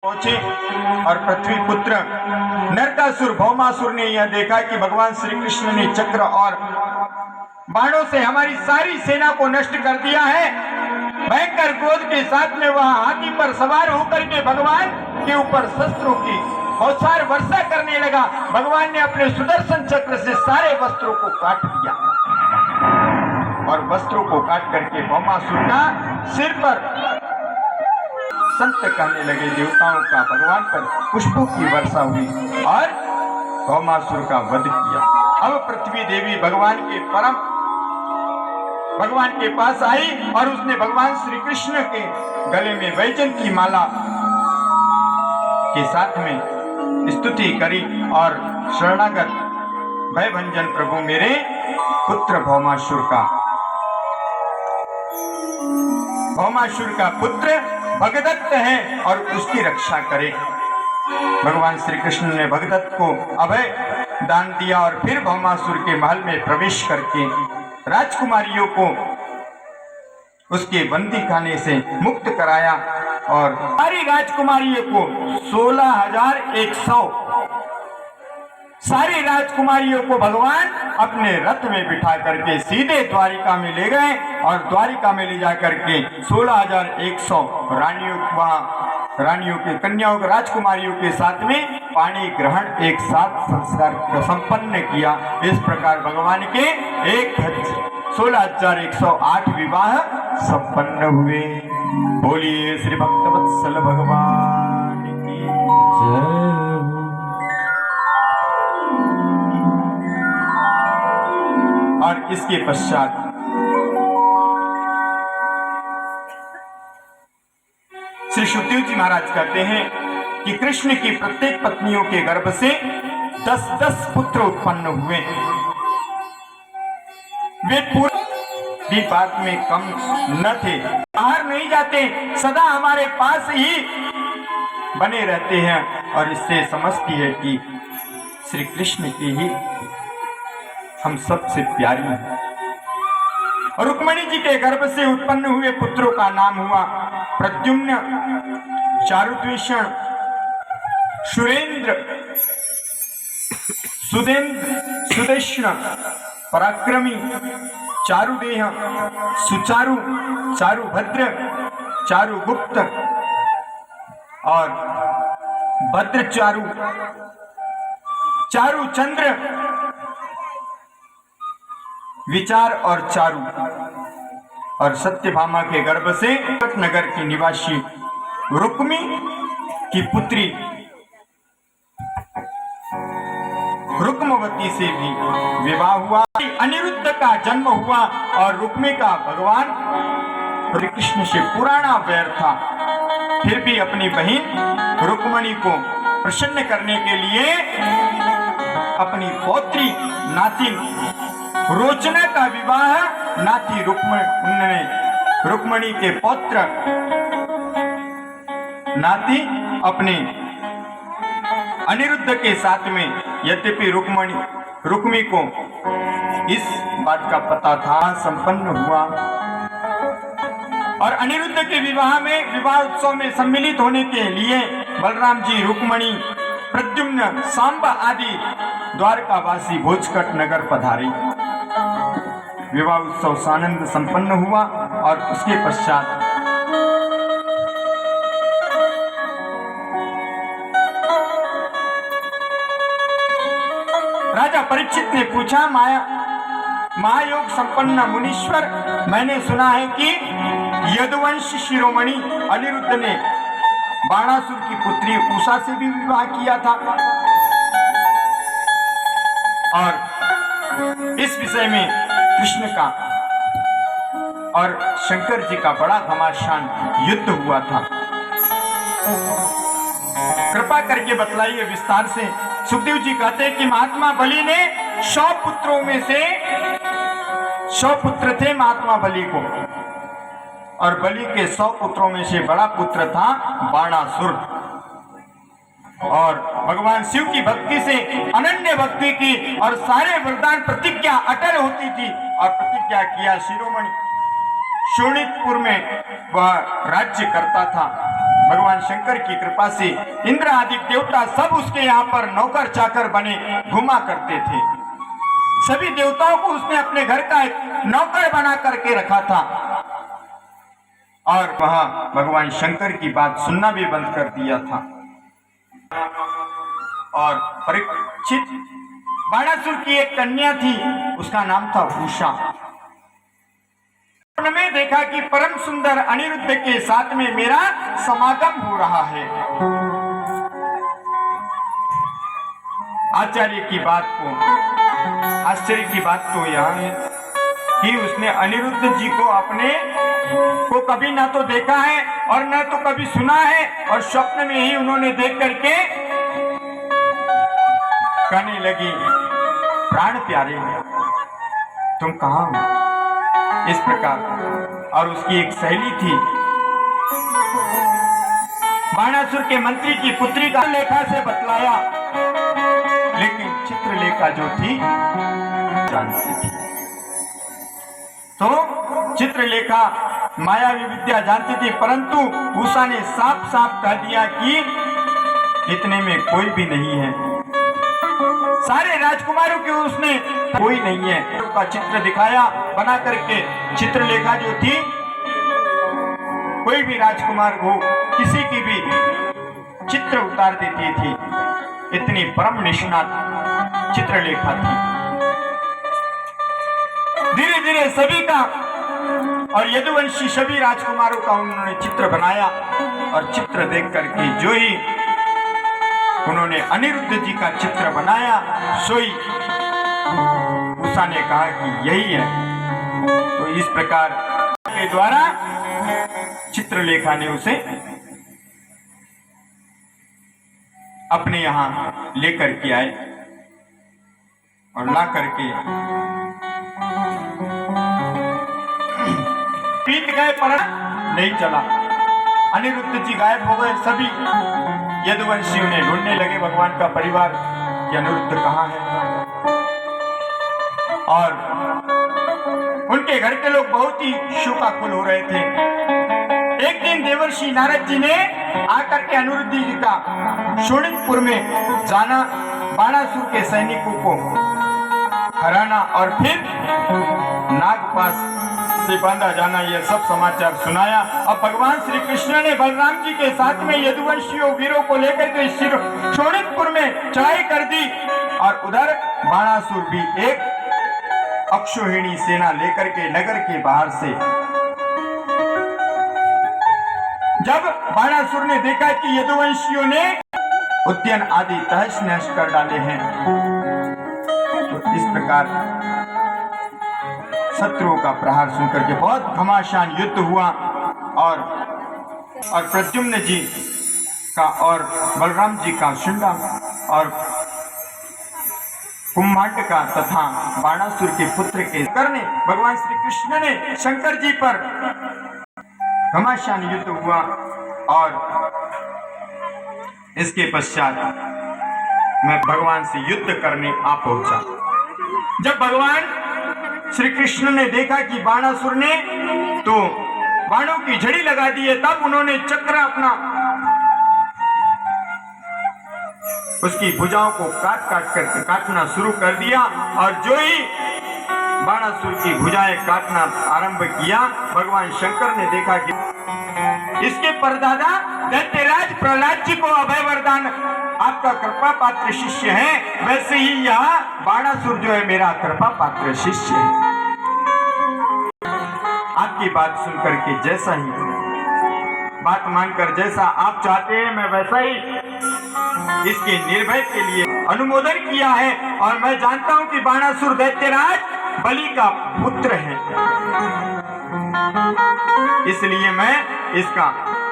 पहुंचे और पृथ्वी पुत्र नरकासुर भौमासुर ने यह देखा कि भगवान श्री कृष्ण ने चक्र और बाणों से हमारी सारी सेना को नष्ट कर दिया है। भयंकर क्रोध के साथ में वह हाथी पर सवार होकर के भगवान के ऊपर शस्त्रों की बौछार वर्षा करने लगा। भगवान ने अपने सुदर्शन चक्र से सारे वस्त्रों को काट दिया और वस्त्रों को काट करके भौमासुर का सिर पर संत कहने लगे। देवताओं का भगवान पर पुष्पों की वर्षा हुई और भौमासुर का वध किया। अब पृथ्वी देवी भगवान के पास आई और उसने भगवान श्री कृष्ण के गले में वैजयंती माला के साथ में स्तुति करी और शरणागत भयभंजन प्रभु मेरे पुत्र भौमासुर का पुत्र भगदत्त है और उसकी रक्षा करे। भगवान श्री कृष्ण ने भगदत्त को अभय दान दिया और फिर भौमासुर के महल में प्रवेश करके राजकुमारियों को उसके बंदी खाने से मुक्त कराया और सारी राजकुमारियों को 16,100 सारी राजकुमारियों को भगवान अपने रथ में बिठा करके सीधे द्वारिका में ले गए और द्वारिका में ले जाकर के 16,100 रानियों के कन्याओं राजकुमारियों के साथ में पाणी ग्रहण एक साथ संस्कार संपन्न किया। इस प्रकार भगवान के 16,108 विवाह संपन्न हुए। बोलिए श्री भक्तवत्सल भगवान की जय। और इसके पश्चात श्री सुखदेव जी महाराज कहते हैं कि कृष्ण की प्रत्येक पत्नियों के गर्भ से 10-10 पुत्र उत्पन्न हुए। वे पूरी भी बात में कम न थे, बाहर नहीं जाते, सदा हमारे पास ही बने रहते हैं और इससे समझती है कि श्री कृष्ण की ही हम सबसे प्यारी हैं। रुक्मिणी जी के गर्भ से उत्पन्न हुए पुत्रों का नाम हुआ प्रद्युम्न, चारुद्वेषण, सुरेंद्र, सुदेष्ण, पराक्रमी, चारुदेह, सुचारु, चारुभद्र, चारुगुप्त और भद्रचारु, चारुचंद्र, विचार और चारु। और सत्यभामा के गर्भ से नगर की निवासी रुक्मी की पुत्री रुक्मवती से भी विवाह हुआ। अनिरुद्ध का जन्म हुआ और रुक्मी का भगवान श्री कृष्ण से पुराना वैर था। फिर भी अपनी बहन रुक्मिणी को प्रसन्न करने के लिए अपनी पौत्री नातिन रोचना का विवाह नाती रुक्मिणी के पौत्र नाती अपने अनिरुद्ध के साथ में। यद्यपि रुक्मी को इस बात का पता था, संपन्न हुआ और अनिरुद्ध के विवाह उत्सव में सम्मिलित होने के लिए बलराम जी, रुक्मिणी, प्रद्युम्न, सांबा आदि द्वारकावासी भोजकट नगर पधारे। विवाह उत्सव सानंद संपन्न हुआ और उसके पश्चात राजा परीक्षित ने पूछा, महायोग संपन्न मुनीश्वर, मैंने सुना है कि यदुवंश शिरोमणि अनिरुद्ध ने बाणासुर की पुत्री उषा से भी विवाह किया था और इस विषय में कृष्ण का और शंकर जी का बड़ा घमासान युद्ध हुआ था। कृपा करके बतलाइए विस्तार से। सुखदेव जी कहते हैं कि महात्मा बलि ने 100 पुत्रों में से 100 पुत्र थे महात्मा बलि को, और बलि के 100 पुत्रों में से बड़ा पुत्र था बाणासुर। और भगवान शिव की भक्ति से अनन्य भक्ति की और सारे वरदान प्रतिज्ञा अटल होती थी और प्रतिज्ञा किया शिरोमणि शोणितपुर में वह राज्य करता था। भगवान शंकर की कृपा से इंद्र आदि देवता सब उसके यहाँ पर नौकर चाकर बने घुमा करते थे। सभी देवताओं को उसने अपने घर का एक नौकर बना करके रखा था और वहां भगवान शंकर की बात सुनना भी बंद कर दिया था। और परीक्षित बाणासुर की एक कन्या थी, उसका नाम था उषा। उन्होंने देखा कि परम सुंदर अनिरुद्ध के साथ में मेरा समागम हो रहा है। आश्चर्य की बात तो यह है कि उसने अनिरुद्ध जी को अपने को कभी ना तो देखा है और ना तो कभी सुना है, और स्वप्न में ही उन्होंने देख करके कहने लगी, प्राण प्यारे तुम कहां हो, इस प्रकार। और उसकी एक सहेली थी, बाणासुर के मंत्री की पुत्री का लेखा से बतलाया, लेकिन चित्रलेखा जो थी जानती थी। तो चित्रलेखा मायावी विद्या जानती थी, परंतु उषा ने साफ साफ कह दिया कि इतने में कोई भी नहीं है। सारे राजकुमारों के उसने कोई नहीं है का चित्र दिखाया बना करके। चित्रलेखा जो थी, कोई भी राजकुमार हो किसी की भी चित्र उतार देती थी, इतनी परम निष्णात चित्रलेखा थी। धीरे धीरे सभी का और यदुवंशी सभी राजकुमारों का उन्होंने चित्र बनाया, और चित्र देख करके जो ही उन्होंने अनिरुद्ध जी का चित्र बनाया, सोई उषा ने कहा कि यही है। तो इस प्रकार के द्वारा चित्रलेखा ने उसे अपने यहां लेकर के आए और ला करके पीट गए, पर नहीं चला। अनिरुद्ध जी गायब हो गए। सभी यदुवंशी उन्हें ढूंढने लगे, भगवान का परिवार, कि अनिरुद्ध कहाँ है। और उनके घर के लोग बहुत ही शोकाकुल हो रहे थे। एक दिन देवर्षि नारद जी ने आकर के अनिरुद्ध जी का शोणितपुर में जाना, बाणासुर के सैनिकों को हराना और फिर नागपाश से बांधा जाना, यह सब समाचार सुनाया। अब भगवान श्री कृष्ण ने बलराम जी के साथ में यदुवंशियों वीरों को लेकर के शोणितपुर में चढ़ाई कर दी, और उधर बाणासुर भी एक अक्षौहिणी सेना लेकर के नगर के बाहर से। जब बाणासुर ने देखा कि यदुवंशियों ने उद्यान आदि तहस नहस कर डाले हैं, तो इस प्रकार शत्रुओं का प्रहार सुनकर के बहुत घमासान युद्ध हुआ। और प्रद्युम्न जी का और बलराम जी का शुंडा और कुम्भांड का तथा बाणासुर के पुत्र के करने भगवान श्री कृष्ण ने शंकर जी पर घमासान युद्ध हुआ। और इसके पश्चात मैं भगवान से युद्ध करने आ पहुंचा। जब भगवान श्री कृष्ण ने देखा कि बाणासुर ने तो बाणों की झड़ी लगा दी है, तब उन्होंने चक्र अपना उसकी भुजाओं को काटना शुरू कर दिया। और जो ही बाणासुर की भुजाएं काटना आरंभ किया, भगवान शंकर ने देखा कि इसके परदादा दैत्यराज प्रहलाद जी को अभय वरदान आपका कृपा पात्र शिष्य है, वैसे ही यह बाणासुर जो है मेरा कृपा पात्र शिष्य है। आपकी बात सुनकर के जैसा ही बात मानकर जैसा आप चाहते हैं, मैं वैसा ही इसके निर्भय के लिए अनुमोदन किया है। और मैं जानता हूं कि बाणासुर दैत्यराज बलि का पुत्र है, इसलिए मैं इसका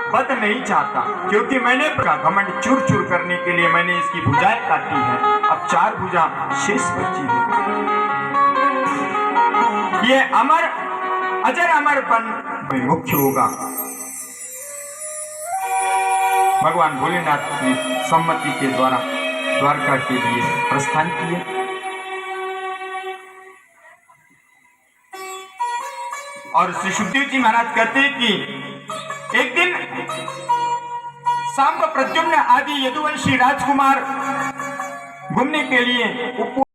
वध नहीं चाहता, क्योंकि मैंने घमंड चूर चूर करने के लिए मैंने इसकी भुजाएं काटी है। अब 4 भुजा शेष बची है। ये अमर अजर अमर बन मुख्य होगा। भगवान भोलेनाथ की सम्मति के द्वारा द्वारका के लिए प्रस्थान किए। और श्री सुखदेव जी महाराज कहते हैं कि एक दिन सांब प्रद्युम्न आदि यदुवंशी राजकुमार घूमने के लिए